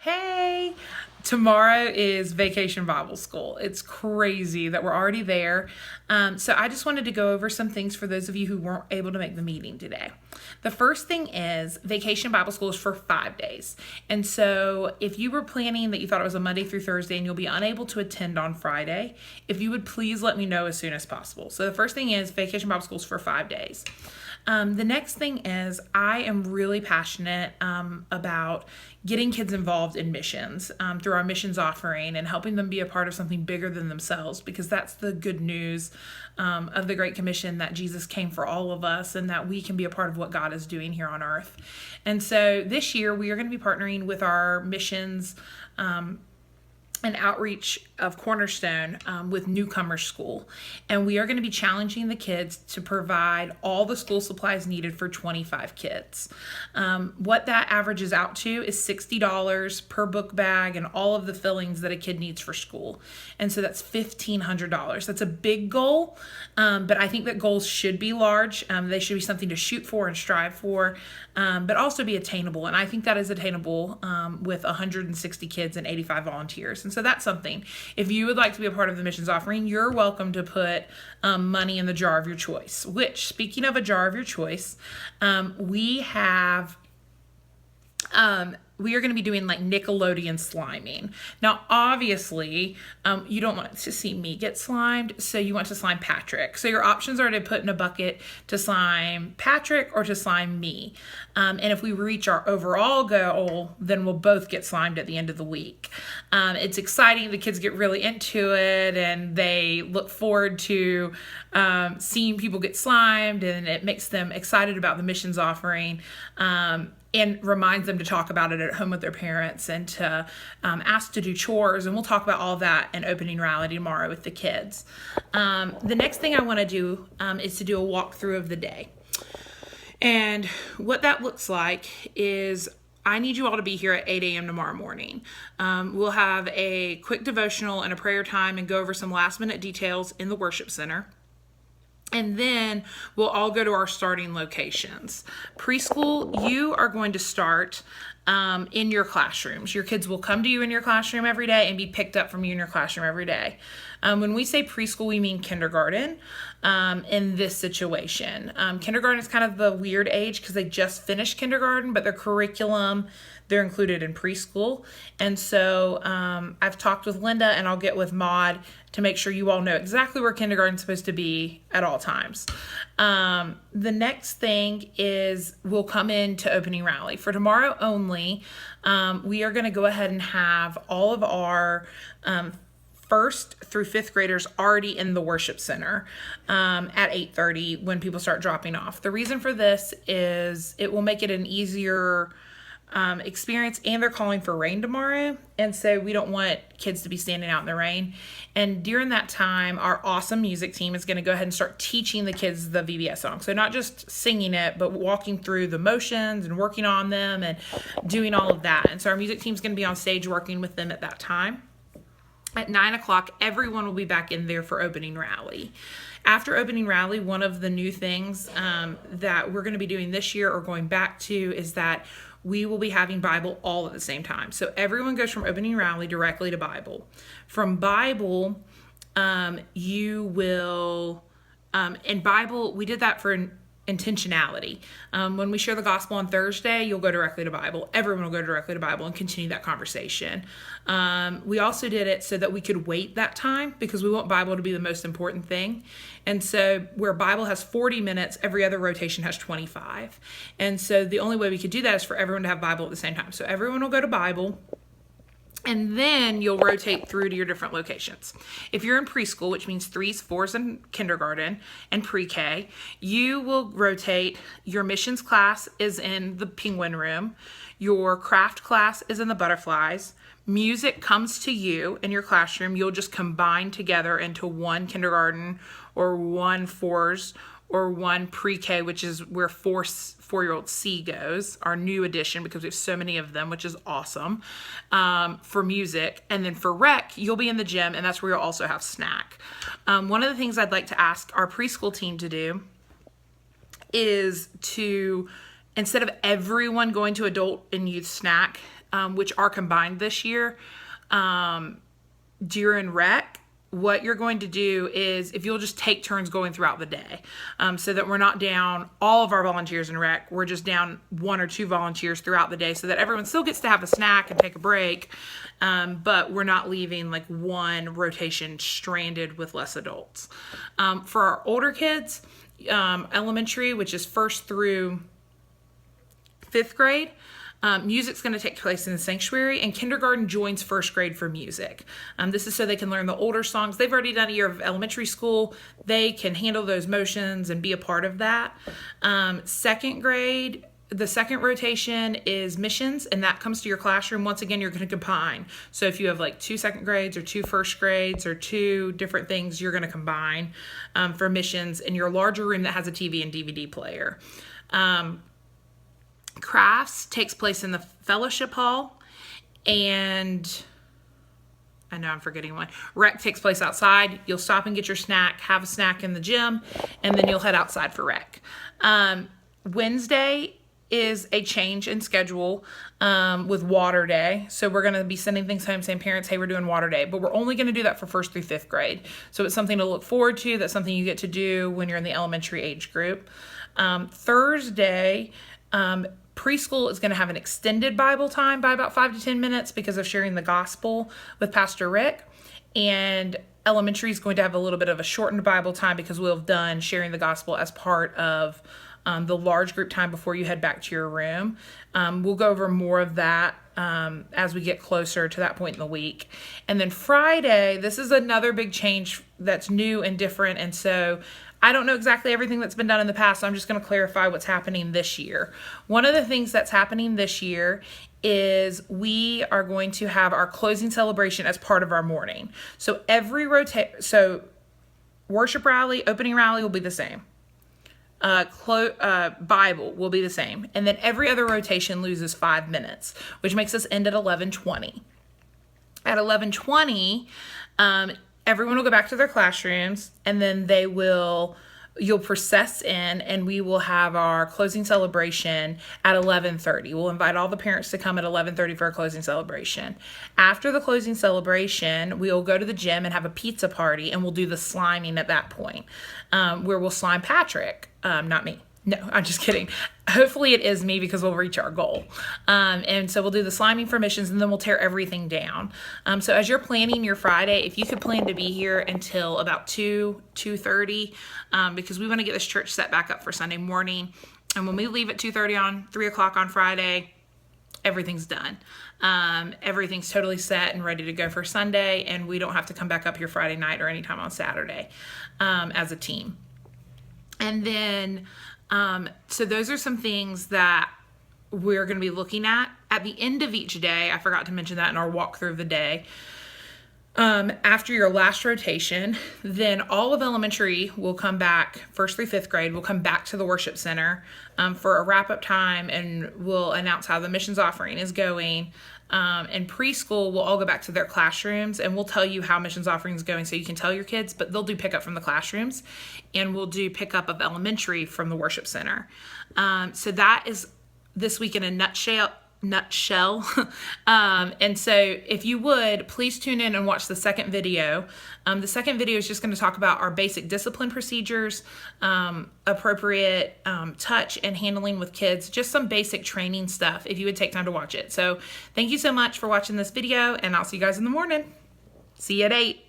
Hey, tomorrow is Vacation Bible School. It's crazy that we're already there. So I just wanted to go over some things for those of you who weren't able to make the meeting today. The first thing is Vacation Bible School is for 5 days. And so if you were planning that you thought it was a Monday through Thursday and you'll be unable to attend on Friday, if you would please let me know as soon as possible. So the first thing is Vacation Bible School is for 5 days. The next thing is I am really passionate about getting kids involved in missions through our missions offering and helping them be a part of something bigger than themselves, because that's the good news of the Great Commission, that Jesus came for all of us and that we can be a part of what God is doing here on earth. And so this year we are going to be partnering with our missions and outreach of Cornerstone with Newcomer School. And we are going to be challenging the kids to provide all the school supplies needed for 25 kids. What that averages out to is $60 per book bag and all of the fillings that a kid needs for school. And so that's $1,500. That's a big goal, but I think that goals should be large. They should be something to shoot for and strive for, but also be attainable. And I think that is attainable with 160 kids and 85 volunteers. And so that's something. If you would like to be a part of the missions offering, you're welcome to put money in the jar of your choice. Which, speaking of a jar of your choice, we are going to be doing like Nickelodeon sliming. Now, obviously, you don't want to see me get slimed, so you want to slime Patrick. So your options are to put in a bucket to slime Patrick or to slime me. And if we reach our overall goal, then we'll both get slimed at the end of the week. It's exciting. The kids get really into it, and they look forward to seeing people get slimed, and it makes them excited about the missions offering. And reminds them to talk about it at home with their parents and to ask to do chores. And we'll talk about all that in opening rally tomorrow with the kids. The next thing I want to do is to do a walkthrough of the day. And what that looks like is I need you all to be here at 8 a.m. tomorrow morning. We'll have a quick devotional and a prayer time and go over some last minute details in the worship center. And then we'll all go to our starting locations. Preschool, you are going to start in your classrooms. Your kids will come to you in your classroom every day and be picked up from you in your classroom every day. When we say preschool, we mean kindergarten in this situation. Kindergarten is kind of the weird age because they just finished kindergarten, but their curriculum, they're included in preschool. And so I've talked with Linda, and I'll get with Maud to make sure you all know exactly where kindergarten's supposed to be at all times. The next thing is we'll come into opening rally. For tomorrow only, we are going to go ahead and have all of our first through fifth graders already in the worship center at 8:30 when people start dropping off. The reason for this is it will make it an easier experience, and they're calling for rain tomorrow, and so we don't want kids to be standing out in the rain. And during that time, our awesome music team is going to go ahead and start teaching the kids the VBS song. So not just singing it, but walking through the motions and working on them and doing all of that. And so our music team is going to be on stage working with them at that time. At 9 o'clock, everyone will be back in there for opening rally. After opening rally, one of the new things that we're going to be doing this year or going back to is that we will be having Bible all at the same time. So everyone goes from opening rally directly to Bible. From Bible, you will, in Bible, we did that for intentionality. When we share the gospel on Thursday, you'll go directly to Bible. Everyone will go directly to Bible and continue that conversation. We also did it so that we could wait that time because we want Bible to be the most important thing. And so where Bible has 40 minutes, every other rotation has 25. And so the only way we could do that is for everyone to have Bible at the same time. So everyone will go to Bible, and then you'll rotate through to your different locations. If you're in preschool, which means 3s, 4s, and kindergarten, and pre-K, you will rotate. Your missions class is in the penguin room. Your craft class is in the butterflies. Music comes to you in your classroom. You'll just combine together into one kindergarten or one 4s or one pre-K, which is where 4-year-old C goes, our new addition, because we have so many of them, which is awesome, for music. And then for rec, you'll be in the gym, and that's where you'll also have snack. One of the things I'd like to ask our preschool team to do is to, instead of everyone going to adult and youth snack, which are combined this year, during rec, what you're going to do is, if you'll just take turns going throughout the day, so that we're not down all of our volunteers in rec, we're just down 1 or 2 volunteers throughout the day, so that everyone still gets to have a snack and take a break, but we're not leaving like one rotation stranded with less adults. For our older kids, elementary, which is 1st through 5th grade, music's going to take place in the sanctuary, and kindergarten joins 1st grade for music. This is so they can learn the older songs. They've already done a year of elementary school. They can handle those motions and be a part of that. 2nd grade, the 2nd rotation is missions, and that comes to your classroom. Once again, you're going to combine. So if you have like 2 2nd grades or 2 1st grades or 2 different things, you're going to combine for missions in your larger room that has a TV and DVD player. Crafts takes place in the fellowship hall, and I know I'm forgetting one. Rec takes place outside. You'll stop and get your snack, have a snack in the gym, and then you'll head outside for rec. Wednesday is a change in schedule with water day. So we're going to be sending things home saying, parents, hey, we're doing water day, but we're only going to do that for 1st through 5th grade. So it's something to look forward to. That's something you get to do when you're in the elementary age group. Thursday, preschool is going to have an extended Bible time by about 5 to 10 minutes because of sharing the gospel with Pastor Rick. And elementary is going to have a little bit of a shortened Bible time because we'll have done sharing the gospel as part of the large group time before you head back to your room. We'll go over more of that as we get closer to that point in the week. And then Friday, this is another big change that's new and different. And so I don't know exactly everything that's been done in the past, so I'm just going to clarify what's happening this year. One of the things that's happening this year is we are going to have our closing celebration as part of our morning. So worship rally, opening rally will be the same. Bible will be the same. And then every other rotation loses 5 minutes, which makes us end at 11:20. At 11:20, everyone will go back to their classrooms, and then you'll process in, and we will have our closing celebration at 11:30. We'll invite all the parents to come at 11:30 for our closing celebration. After the closing celebration, we'll go to the gym and have a pizza party, and we'll do the sliming at that point, where we'll slime Patrick. Not me. No, I'm just kidding. Hopefully it is me because we'll reach our goal. And so we'll do the sliming for missions, and then we'll tear everything down. So as you're planning your Friday, if you could plan to be here until about 2:30, because we want to get this church set back up for Sunday morning. And when we leave at 2:30 on 3 o'clock on Friday, everything's done. Everything's totally set and ready to go for Sunday, and we don't have to come back up here Friday night or anytime on Saturday as a team. And then, so those are some things that we're going to be looking at the end of each day. I forgot to mention that in our walkthrough of the day. After your last rotation, then all of elementary will come back, 1st through 5th grade, will come back to the worship center for a wrap-up time, and we'll announce how the missions offering is going. And preschool will all go back to their classrooms, and we'll tell you how missions offering is going so you can tell your kids, but they'll do pickup from the classrooms, and we'll do pickup of elementary from the worship center. So that is this week in a nutshell. And so if you would, please tune in and watch the second video. The second video is just going to talk about our basic discipline procedures, appropriate touch and handling with kids, just some basic training stuff if you would take time to watch it. So thank you so much for watching this video, and I'll see you guys in the morning. See you at 8.